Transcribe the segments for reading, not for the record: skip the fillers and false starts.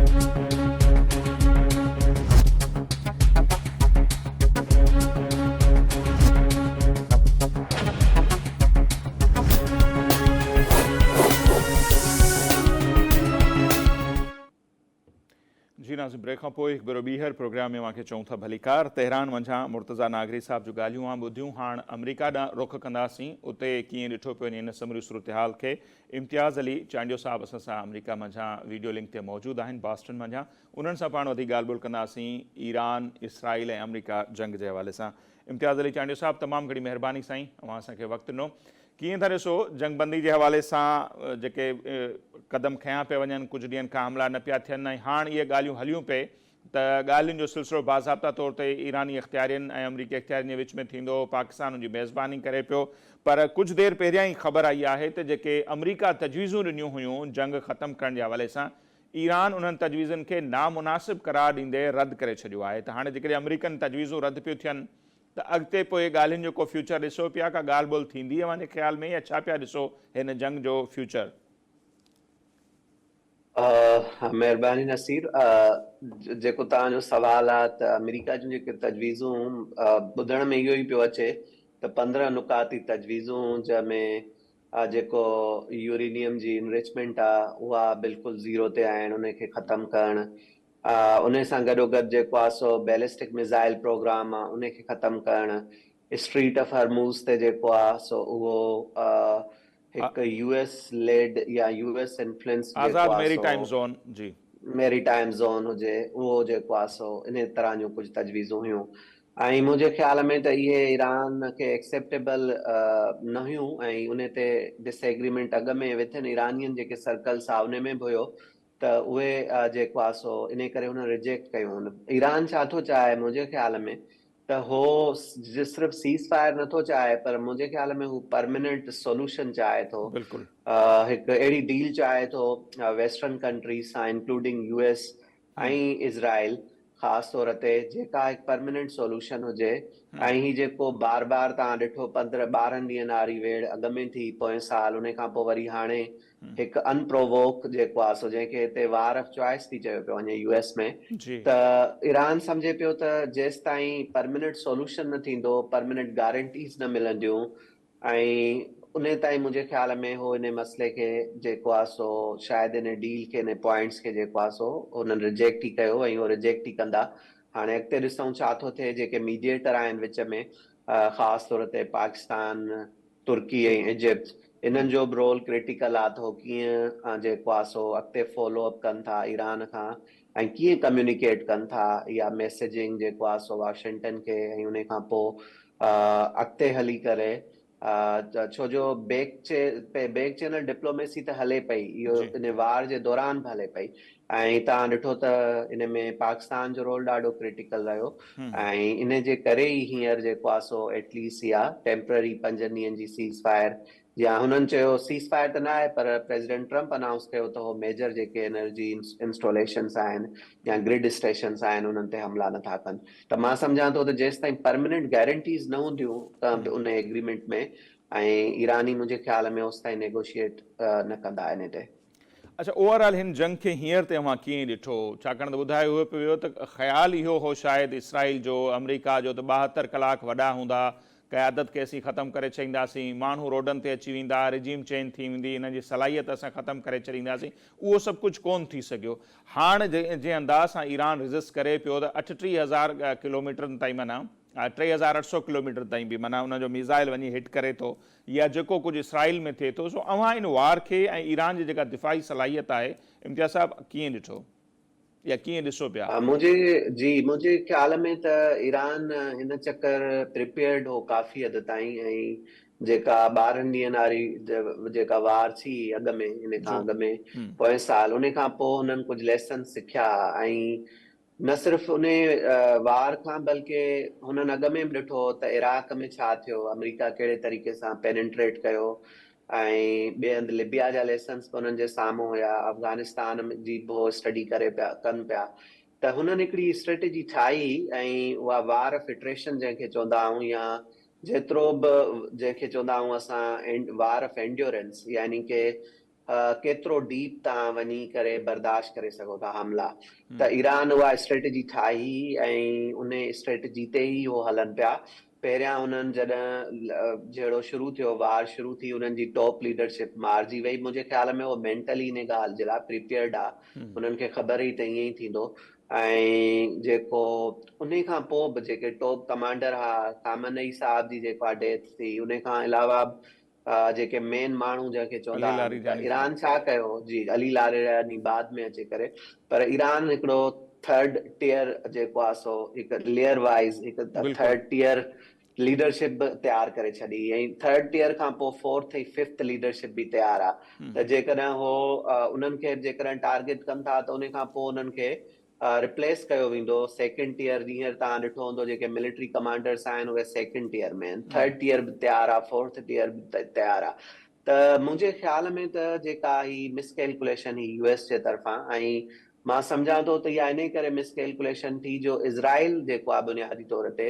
जी Nazim, brake खां पोइ हिकु भेरो ॿीहर प्रोग्राम में मूंखे चऊं था भलीकार। तेहरान वञा मुर्तज़ा नागरी साहब जूं ॻाल्हियूं ॿुधियूं। हाणे अमरीका ॾांहुं रुख कंदासीं, उते कीअं ॾिठो पियो वञे इन समूरी सूरत हाल खे। इम्तियाज़ अली चांडियो साहब असां सां अमरीका मंझां वीडियो लिंक ते मौजूदु आहिनि, बॉस्टन मंझां। उन्हनि सां पाण वधीक ॻाल्हि ॿोल कंदासीं ईरान, इसराइल ऐं अमरीका जंग जे हवाले सां। इम्तियाज़ अली चांडियो साहब, तमामु घणी महिरबानी साईं, तव्हां असांखे वक़्तु ॾिनो। कीअं था ॾिसो जंगबंदी जे हवाले सां जेके क़दम खयां पिया वञनि, कुझु ॾींहंनि खां हमला न पिया थियनि, ऐं हाणे इहे ॻाल्हियूं हलियूं पए त ॻाल्हियुनि जो सिलसिलो बाज़ाब्ता तौर ते ईरानी इख़्तियारियुनि ऐं अमरीकी इख़्तियारियुनि जे विच में थींदो, पाकिस्तान उनजी मेज़बानी करे पियो। पर कुझु देरि पहिरियां ई ख़बर आई आहे त जेके अमरीका तजवीज़ूं ॾिनियूं हुयूं जंग ख़तमु करण जे हवाले सां, ईरान उन्हनि तजवीज़ुनि खे नामुनासिब करार ॾींदे रद्द करे छॾियो आहे। त हाणे जेकॾहिं अमरीकन तजवीज़ूं रद्द पियूं थियनि त अॻिते पोइ ॻाल्हियुनि जो को फ्यूचर ॾिसो पिया, का ॻाल्हि ॿोल थींदी आहे मुंहिंजे ख़्याल में, या छा पिया ॾिसो हिन जंग जो फ्यूचर? महिरबानी नसीर, जेको तव्हांजो सवाल आहे त अमेरिका जूं जेके तजवीज़ूं ॿुधण में इहो ई पियो अचे त 15 नुकाती तजवीज़ूं जंहिंमें जेको यूरेनियम जी इनरिचमेंट आहे उहा बिल्कुलु ज़ीरो ते आहिनि, उनखे ख़तमु करणु, उन सां गॾोगॾु जेको आहे सो बैलिस्टिक मिज़ाइल प्रोग्राम आहे उनखे ख़तमु करणु, स्ट्रीट ऑफ हरमूज़ ते जेको आहे सो उहो हिकु यूएस लेड या यूएस इन्फ्लुएंस आज़ाद मेरी टाइम ज़ोन, जी मेरी टाइम ज़ोन हुजे, उहो जेको आहे सो इन तरह जूं कुझु तजवीज़ूं हुयूं। ऐं मुंहिंजे ख़्याल में त इहे ईरान खे एक्सेप्टेबल न हुयूं, ऐं उन ते डिसएग्रीमेंट अॻ में विथिन ईरानियुनि जेके सर्कल्स आहे उन में बि हुयो त उहे जेको आहे सो इन करे हुन रिजेक्ट कयूं। ईरान छा थो चाहे मुंहिंजे ख़्याल में त हो सिर्फ़ु सीज़ फायर नथो चाहे, पर मुंहिंजे ख़्याल में हू परमानेंट सोल्यूशन चाहे थो। बिल्कुलु हिकु अहिड़ी डील चाहे थो वेस्टर्न कंट्रीज़ सां इंक्लूडिंग यूएस ऐं इज़राइल ख़ासि तौर ते, जेका हिकु परमानेंट सोल्यूशन हुजे। ऐं ही जेको बार बार तव्हां ॾिठो 12 ॾींहंनि वारी वेड़ अॻ में थी पोएं साल, उन खां पोइ वरी हाणे हिकु अनप्रोवोक जेको आहे सो जंहिंखे हिते वार ऑफ चॉइस थी चयो पियो वञे यूएस में, त ईरान सम्झे पियो त जेसि ताईं परमानेंट सोल्यूशन न थींदो, परमानेंट गारंटीज़ न मिलंदियूं, ऐं उन ताईं मुंहिंजे ख़्याल में हो इन मसइले खे जेको आहे सो शायदि इन डील खे, इन पॉइंट्स खे जेको आहे सो हुननि रिजेक्ट ई कयो, ऐं उहो रिजेक्ट ई कंदा। हाणे अॻिते ॾिसूं छा थो थिए। जेके मीडिएटर आहिनि विच में, ख़ासि तौर ते पाकिस्तान, तुर्की ऐं इजिप्ट, इन्हनि जो बि रोल क्रिटिकल आहे त हो कीअं जेको आहे सो अॻिते फॉलोअप कनि था ईरान खां, ऐं कीअं कम्युनिकेट कनि था या मैसेजिंग जेको आहे सो वाशिंगटन खे, ऐं उन खां पोइ अॻिते हली करे छो जो बैक चैनल डिप्लोमेसी त हले पई, इहो इन वार जे दौरान बि हले पई, ऐं तव्हां ॾिठो त इन में पाकिस्तान जो रोल ॾाढो क्रिटिकल रहियो, ऐं इन जे करे ई हींअर जेको आहे सो एटलीस्ट इहा टेम्पररी 5 ॾींहंनि जी सीज़ फायर, या हुननि चयो सीज़ फायर त न आहे, पर प्रेसिडेंट ट्रम्प अनाउंस कयो त हो मेजर जेके एनर्जी इंस्टॉलेशंस आहिनि या ग्रिड स्टेशंस आहिनि उन्हनि ते हमला नथा कनि। त मां सम्झां थो त जेसि ताईं परमानेंट गारंटीज़ न हूंदियूं त उन एग्रीमेंट में, ऐं ईरानी मुंहिंजे ख़्याल में ओसि ताईं नेगोशिएट न कंदा आहिनि हिते। अच्छा, ओवरऑल हिन जंग खे हींअर तव्हां कीअं ॾिठो? छाकाणि त ॿुधायो हुओ पियो त ख़्यालु इहो हो शायदि इसराइल जो, अमरीका जो, त 72 कलाक वॾा हूंदा, क़यादत खे असीं ख़तमु करे छॾींदासीं, माण्हू रोडनि ते अची वेंदा, रिजीम चेंज थी वेंदी, हिन जी सलाहियत असां ख़तमु करे छॾींदासीं। उहो सभु कुझु कोन थी सघियो। हाणे जंहिं अंदाज़ सां ईरान रेज़िस्ट करे पियो त 38,000 किलोमीटरनि ताईं, माना 3,800 किलोमीटर ताईं बि माना उनजो मिज़ाइल वञी हिट करे थो, या जेको कुझु इसराइल में थिए थो, सो अव्हां इन वार खे ऐं ईरान जी जेका दिफ़ाई सलाहियत आहे, इम्तियाज़ साहब कीअं ॾिठो या कीअं ॾिसो पिया? मुंहिंजे ख़्याल में त ईरान हिन चक्कर प्रिपेयर्ड हो काफ़ी हद ताईं, ऐं जेका 12 ॾींहंनि वारी जेका वार थी अॻ में, हिन खां अॻ में पोएं साल, उन खां पोइ हुननि कुझु लेसन सिखिया, ऐं न सिर्फ़ु उन वार खां बल्कि हुननि अॻ में बि ॾिठो त इराक में छा थियो, अमेरिका कहिड़े तरीक़े सां पेनिट्रेट कयो, ऐं ॿिए हंधि लिबिया जा लेसन्स हुननि जे साम्हूं हुया, अफ़गानिस्तान जी बि स्टडी करे पिया कनि पिया, त हुननि हिकिड़ी स्ट्रेटेजी ठाही, ऐं उहा वार ऑफ इटरेशन जंहिंखे चवंदा आहियूं, या जेतिरो बि जंहिंखे चवंदा आहियूं असां वार ऑफ एंड्योरेंस, यानी कि केतिरो डीप तव्हां वञी करे बर्दाश्त करे सघो था हमला। त ईरान उहा स्ट्रेटेजी ठाही ऐं उन स्ट्रेटेजी ते ई उहो हलनि पिया। पहिरियां उन्हनि जॾहिं जहिड़ो शुरू थियो वार शुरू थी उन्हनि जी टॉप लीडरशिप मारिजी वई। मुंहिंजे ख्याल में उहो मेंटली इन ॻाल्हि जे लाइ प्रिपेयर्ड आहे, उन्हनि खे ख़बर ई त ईअं ई थींदो। ऐं जेको उन खां पोइ बि जेके टॉप कमांडर हुआ, खामनई साहब जी जेको आहे डेथ थी, उन खां अलावा जेके मेन माण्हू जंहिंखे चवंदा अली आहिनि, त लारीजानी ईरान साहब। छा कयो जी, अली लारीजानी बाद में अचे करे, पर ईरान हिकिड़ो थर्ड टियर जेको आहे सो हिकु लेयर वाइज़ हिकु बिल्कुलु थर्ड टियर लीडरशिप बि तयारु करे छॾी, ऐं थर्ड टियर खां पोइ फोर्थ ऐं फिफ्थ लीडरशिप बि तयारु आहे। त जेकॾहिं हो उन्हनि खे जेकॾहिं टारगेट कनि था त उन खां पोइ उन्हनि खे रिप्लेस कयो वेंदो सेकेंड टियर। हींअर तव्हां ॾिठो हूंदो जेके मिलिट्री कमांडर्स आहिनि उहे सेकेंड टियर में आहिनि, थर्ड टियर बि तयारु आहे, फोर्थ टियर बि तयारु आहे। त मुंहिंजे ख़्याल में त जेका ही मिसकैलकुलेशन ही यूएस जे तरफ़ां, ऐं मां सम्झां थो त इहा इन करे मिसकैलकुलेशन थी जो इज़राइल जेको आहे बुनियादी तौर ते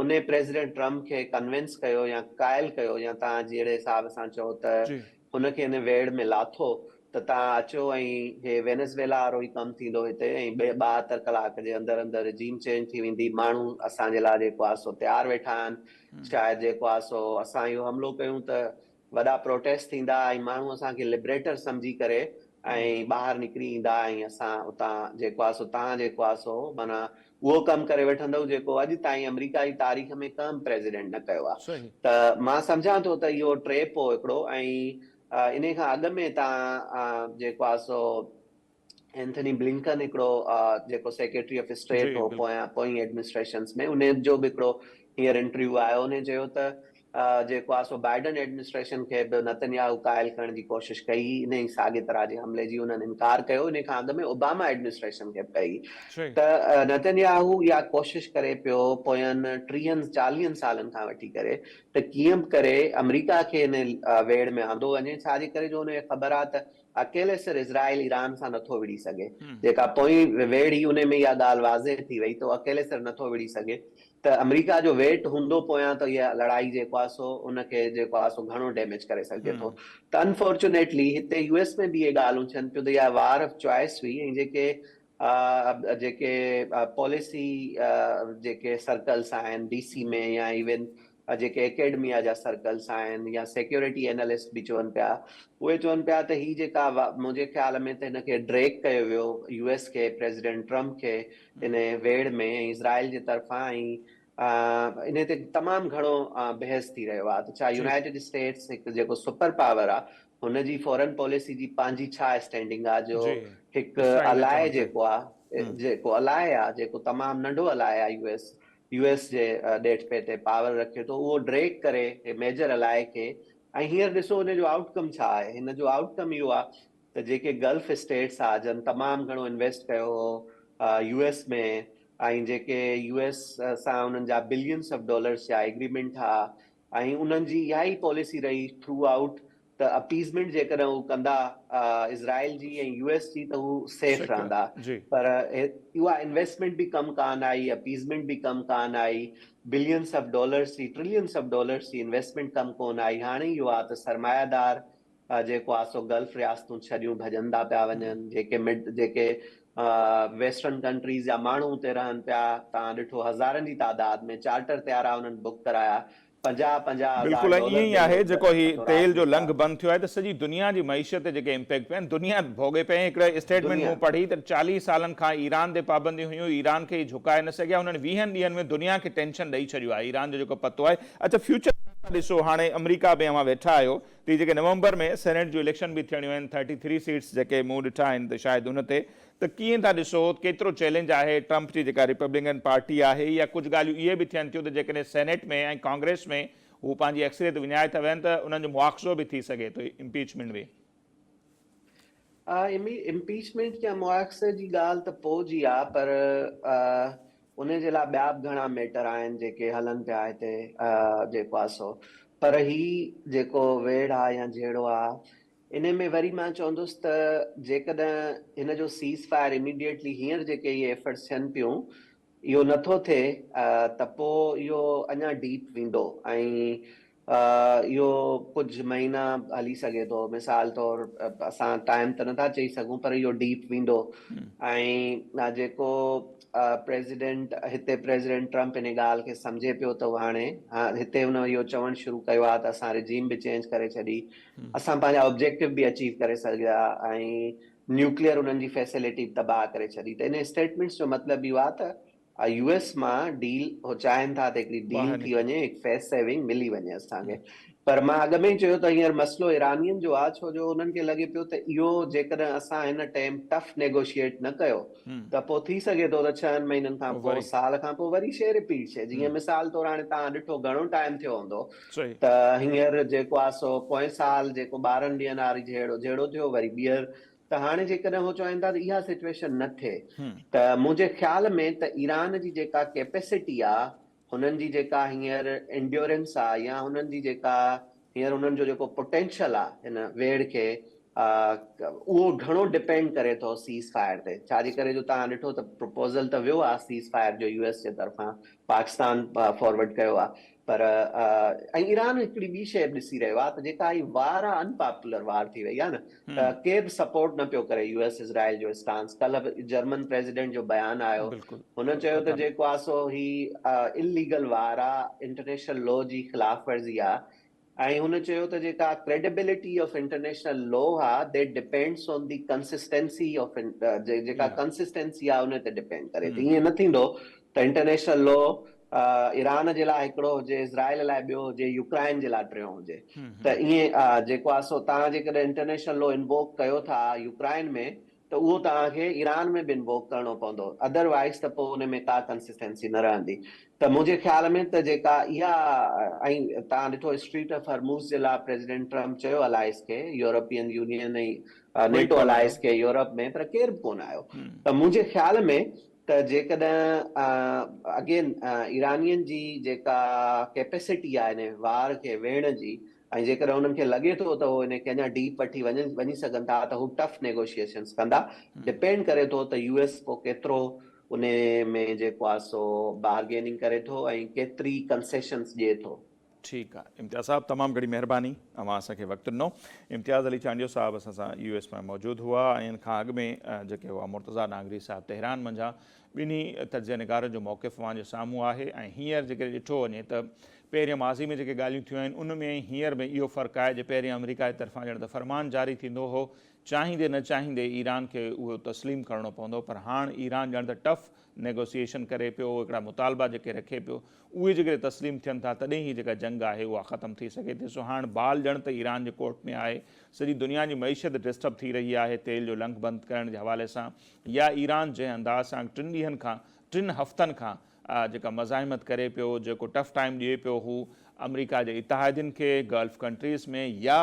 उन प्रेसिडेंट ट्रम्प खे कन्विंस कयो या कायल कयो, या तव्हां जहिड़े हिसाब सां चओ त जी हुनखे हिन वेड़ में लाथो त तव्हां अचो ऐं हे वेनेज़ुएला वारो ई कमु थींदो हिते, ऐं 72 कलाक जे अंदरि अंदरि रिजीम चेंज थी वेंदी। माण्हू असांजे लाइ जेको आहे सो तयारु वेठा आहिनि, शायदि जेको आहे सो असां इहो हमलो कयूं त वॾा प्रोटेस्ट थींदा ऐं माण्हू असांखे लिबरेटर सम्झी करे ऐं ॿाहिरि निकिरी ईंदा, ऐं असां उतां जेको आहे सो तव्हां जेको आहे सो माना उहो कमु करे वठंदव जेको अॼु ताईं अमेरिका जी तारीख़ में कंहिं प्रेसिडेंट न कयो आहे। सही। त मां सम्झां थो त इहो ट्रेप हो हिकिड़ो। ऐं इन खां अॻु में तव्हां जेको आहे सो एंथनी ब्लिंकन हिकिड़ो जेको सेक्रेटरी ऑफ जी स्टेट हो बिल्कुलु पोयनि एडमिनिस्ट्रेशंस में, उन जो बि हिकिड़ो हींअर इंटरव्यू आयो, उन चयो त जेको आहे सो बाइडन एडमिनिस्ट्रेशन खे बि नेतन्याहू कायल करण जी कोशिश कई, इन ई साॻे तरह जे हमले जी उन्हनि इनकार कयो। इन खां अॻु में ओबामा एडमिनिस्ट्रेशन खे कई। सही। त नेतन्याहू इहा कोशिश करे पियो पोयनि 30-40 सालनि खां वठी करे त कीअं बि करे अमेरिका खे इन वेड़ में आंदो वञे, छाजे करे जो हुनखे ख़बर आहे त अकेले सिर्फ़ इज़राइल ईरान सां नथो विड़ी सघे। जेका पोई वेड़ ई उन में इहा ॻाल्हि वाज़े थी वई त अकेले सिर्फ़ नथो विड़ी सघे, त अमेरिका जो वेट हूंदो पोयां त इहा लड़ाई जेको आहे सो उनखे जेको आहे सो घणो डैमेज करे सघे थो। त अनफॉर्चुनेटली हिते यूएस में बि इहे ॻाल्हियूं थियनि पियूं त इहा वार ऑफ चॉइस हुई, ऐं जेके पॉलिसी जेके सर्कल्स आहिनि डीसी में, या इवन जेके एकेडमिया जा सर्कल्स आहिनि, या सिक्योरिटी एनालिस्ट बि चवनि पिया, उहे चवनि पिया त ही जेका मुंहिंजे ख़्याल में त हिनखे ड्रैग कयो वियो यूएस खे, प्रेसिडेंट ट्रम्प खे इन वेड़ में, ऐं इज़राइल जे तरफ़ां, ऐं इन ते तमामु घणो बहस थी रहियो आहे त छा जी यूनाइटेड स्टेट्स हिकु जेको सुपर पावर आहे हुनजी फॉरेन पॉलिसी जी पंहिंजी छा स्टैंडिंग आहे, जो जी हिकु इसराइल जे अलाए चवण ते। जेको आहे, जेको अलाए आहे, जेको तमामु नंढो अलाए आहे यूएस जे ॾेठि ते पावर रखे थो, उहो ड्रैग करे मेजर अलाए खे। ऐं हींअर ॾिसो हुन जो आउटकम छा आहे। हिन जो आउटकम इहो आहे त जेके गल्फ स्टेट्स आहे जन तमामु घणो इन्वेस्ट कयो हो यूएस में, ऐं जेके यूएस सां उन्हनि जा बिलियंस ऑफ डॉलर्स जा एग्रीमेंट था, ऐं उन्हनि जी इहा ई पॉलिसी रही थ्रू आउट त अपीज़मेंट जेकॾहिं हू कंदा इज़राइल जी ऐं यूएस जी त हू सेफ सिक्योर। रहंदा। जी पर उहा इन्वेस्टमेंट बि कम कान आई, अपीज़मेंट बि कम कान आई, बिलियंस ऑफ डॉलर्स जी, ट्रिलियंस ऑफ डॉलर्स जी इन्वेस्टमेंट कम कोन आई। हाणे इहो आहे त सरमायादार जेको आहे सो गल्फ रियासतूं छॾियूं भॼंदा पिया वञनि, जेके वेस्टर्न कंट्रीज़ जा माण्हू उते रहनि पिया, तव्हां ॾिठो हज़ारनि जी तादाद में चार्टर तयारा उन्हनि बुक कराया, 50,000 बिल्कुलु ईअं डॉलर ई ॾेई आहे। जेको ही रातो तेल राति जो निकिता। लंघ बंदि थियो आहे त सॼी दुनिया जी मईशत ते जेके इम्पैक्ट पिया आहिनि दुनिया भोॻे पई। हिकिड़े स्टेटमेंट दुनिया मूं पढ़ी त 40 सालनि खां ईरान ते पाबंदियूं हुयूं, ईरान खे झुकाए न सघिया, हुननि 20 ॾींहंनि में दुनिया खे टेंशन ॾेई छॾियो आहे ईरान जो जेको पतो आहे। अच्छा फ्यूचर ॾिसो, हाणे अमेरिका में अवां वेठा आहियो त जेके नवंबर में सेनेट जूं इलेक्शन बि थियणियूं आहिनि, 33 सीट्स जेके मूं ॾिठा आहिनि त शायदि उन ते त कीअं था ॾिसो, केतिरो चैलेंज आहे ट्रम्प जी जेका रिपब्लिकन पार्टी आहे, या कुझु ॻाल्हियूं इहे बि थियनि थियूं त जेकॾहिं सेनेट में ऐं कांग्रेस में हू पंहिंजी अक्सरियत विञाए था वञनि त उन्हनि जो मुआवज़ो बि थी सघे थो इम्पीचमेंट में। इम्पीचमेंट या मुआवज़े जी ॻाल्हि त पोइ जी आहे, पर उन जे लाइ ॿिया बि घणा मैटर आहिनि जेके हलनि पिया हिते जेको आहे सो। पर ही जेको वेड़ आहे या जहिड़ो आहे, इन में वरी मां चवंदुसि त जेकॾहिं हिन जो सीज़ फायर इमीडिएटली हींअर जेके इहे एफर्ट्स थियनि पियूं, इहो नथो थिए त पोइ इहो अञा डीप वेंदो। ऐं इहो कुझु महीना हली सघे थो। मिसाल तौर असां टाइम त नथा चई सघूं, पर इहो डीप वेंदो। ऐं जेको प्रेसिडेंट ट्रम्प इन ॻाल्हि खे सम्झे पियो त हाणे हिते हुन इहो चवणु शुरू कयो आहे त असां रिजीम बि चेंज करे छॾी, असां पंहिंजा ऑब्जेक्टिव बि अचीव करे सघिया ऐं न्यूक्लियर उन्हनि जी फैसिलिटी तबाह करे छॾी। त इन स्टेटमेंट्स जो मतिलबु इहो आहे त यूएस मां डील हो चाहिनि था त हिकिड़ी डील थी वञे, हिकु फेस सेविंग मिली वञे असांखे। पर मां अॻु में ई चयो त हींअर मसइलो ईरानियुनि जो आहे, छो जो उन्हनि खे लॻे पियो त इहो जेकॾहिं असां हिन टाइम टफ नेगोशिएट न कयो त पोइ थी सघे थो त 6 महीननि खां पोइ, साल खां पोइ वरी शइ रिपीट थिए। जीअं मिसाल तौर हाणे तव्हां ॾिठो घणो टाइम थियो हूंदो त हींअर जेको आहे सो पोएं साल जेको 12 ॾींहंनि वारी जहिड़ो थियो, वरी ॿीहर। त हाणे जेकॾहिं हो चवनि था त इहा सिचुएशन न थिए, त मुंहिंजे ख़्याल में त ईरान जी जेका कैपेसिटी आहे, हुननि जी जेका हींअर एंड्योरेंस आहे, या हुननि जी जेका हींअर हुननि जो जेको पोटेंशियल आहे हिन वेड़ खे, उहो घणो डिपेंड करे थो सीज़ फायर ते। छाजे करे जो तव्हां ॾिठो त प्रपोज़ल त वियो आहे सीज़ फायर जो यूएस जे तरफ़ां, पाकिस्तान फॉरवर्ड कयो आहे, पर ऐं ईरान हिकिड़ी ॿी शइ बि ॾिसी रहियो आहे त जेका ही वार आहे अनपॉपुलर वार थी वई आहे न, त केर बि सपोर्ट न पियो करे यूएस इज़राइल जो स्टांस। कल्ह जर्मन प्रेसिडेंट जो बयानु आयो, हुन चयो त जेको आहे सो ही इलीगल वार आहे, इंटरनेशनल लॉ जी ख़िलाफ़ वर्ज़ी आहे। ऐं हुन चयो त जेका क्रेडिबिलिटी ऑफ इंटरनेशनल लॉ आहे, they depends on the consistency of जेका कंसिस्टेंसी आहे उन ते डिपेंड करे थी। ईअं न थींदो त इंटरनेशनल लॉ ईरान जे लाइ हिकिड़ो हुजे, इज़राइल लाइ ॿियो हुजे, यूक्राइन जे लाइ टियों हुजे। त ईअं जेको आहे सो तव्हां जेकॾहिं इंटरनेशनल लॉ इन्वोक कयो था यूक्राइन में, त उहो तव्हांखे ईरान में बि इन्वोक करणो पवंदो, अदरवाइज़ त पोइ हुन में का कंसिस्टेंसी न रहंदी। त मुंहिंजे ख़्याल में त जेका इहा, ऐं तव्हां ॾिठो स्ट्रीट ऑफ हॉर्मुज़ जे लाइ प्रेसिडेंट ट्रम्प चयो अलायंस खे, यूरोपियन यूनियन ऐं नेटो अलायंस खे यूरोप में, पर केर बि कोन आयो। त मुंहिंजे ख़्याल में त जेकॾहिं अगेन ईरानियुनि जी जेका कैपेसिटी आहे हिन वार खे वेहण जी, ऐं जेकॾहिं उन्हनि खे लॻे थो त उहो हिनखे अञा डीप वठी वञी सघनि था, त हू टफ नेगोशिएशंस कंदा। डिपेंड करे थो त यूएस पोइ केतिरो उन में जेको आहे सो बार्गेनिंग करे थो ऐं केतिरी कंसेशंस ॾिए थो। ठीकु आहे इम्तियाज़ साहब, तमामु घणी महिरबानी, अवां असांखे वक़्तु ॾिनो। इम्तियाज़ अली चांडियो साहब असां सां यूएस में मौजूदु हुआ, ऐं इन खां अॻु में जेके हुआ मुर्तज़ा नागरी साहब तेहरान मंझां। ॿिन्ही तर्ज निगारनि जो मौक़िफ़ अवां जे साम्हूं आहे। ऐं हींअर जेके ॾिठो वञे त पहिरियों माज़ी में जेके ॻाल्हियूं थियूं आहिनि, उन में हींअर में इहो फ़र्क़ु आहे जो पहिरियों अमेरिका जे तरफ़ां ॼण त फ़रमान जारी थींदो हो, चाहींदे न चाहींदे ईरान खे उहो तस्लीम करणो पवंदो, पर हाणे ईरान ॼण त टफ नेगोशिएशन करे पियो, हिकिड़ा मुतालबा जेके रखे पियो, उहे जेके तस्लीम थियनि था, तॾहिं ही जेका जंग आहे उहा ख़तमु थी सघे थी। सो हाणे बाल ॼण त ईरान जे कोर्ट में आहे। सॼी दुनिया जी मईशत डिस्टर्ब थी रही आहे तेल जो लंघ बंदि करण जे हवाले सां, या ईरान जंहिं अंदाज़ सां 3 हफ़्तनि खां जेका मज़ाहिमत करे पियो, जेको टफ टाइम ॾिए पियो, हू अमरीका जे इतिहादियुनि खे, गल्फ कंट्रीज़ में, या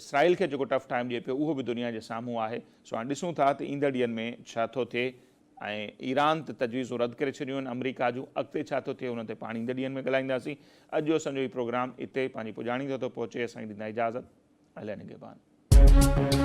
इसराइल खे जेको टफ टाइम ॾिए पियो, उहो बि दुनिया जे साम्हूं आहे। सो हाणे ॾिसूं था त ईंदड़ ॾींहंनि में छा थो थिए, ऐं ईरान त तजवीज़ूं रद्द करे छॾियूं आहिनि अमरीका जूं, अॻिते छा थो थिए हुन ते पाण ईंदड़ ॾींहंनि में ॻाल्हाईंदासीं। अॼु जो असांजो ई प्रोग्राम हिते पंहिंजी पुॼाणी थो पहुचे। असांखे ॾींदा इजाज़त, अलाह निगहबान।